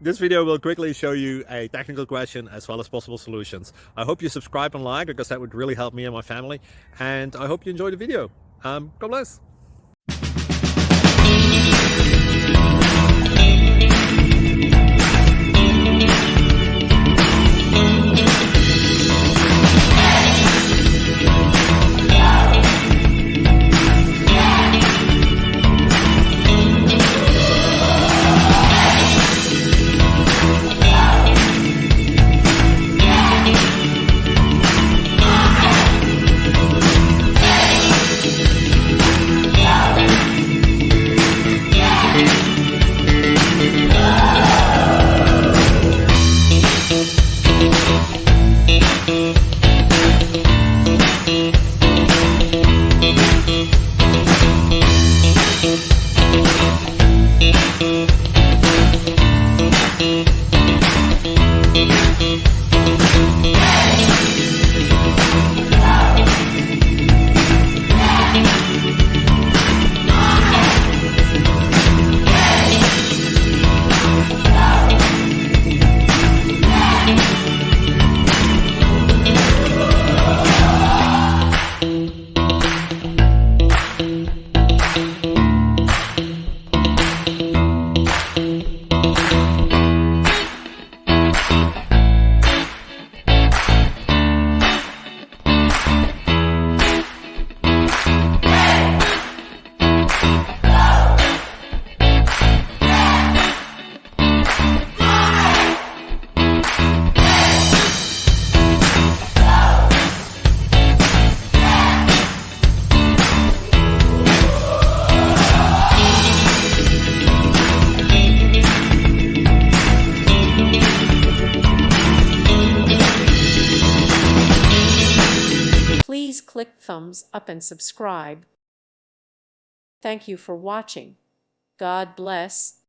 This video will quickly show you a technical question as well as possible solutions. I hope you subscribe and like, because that would really help me and my family. And I hope you enjoy the video. God bless. Please click thumbs up and subscribe. Thank you for watching. God bless.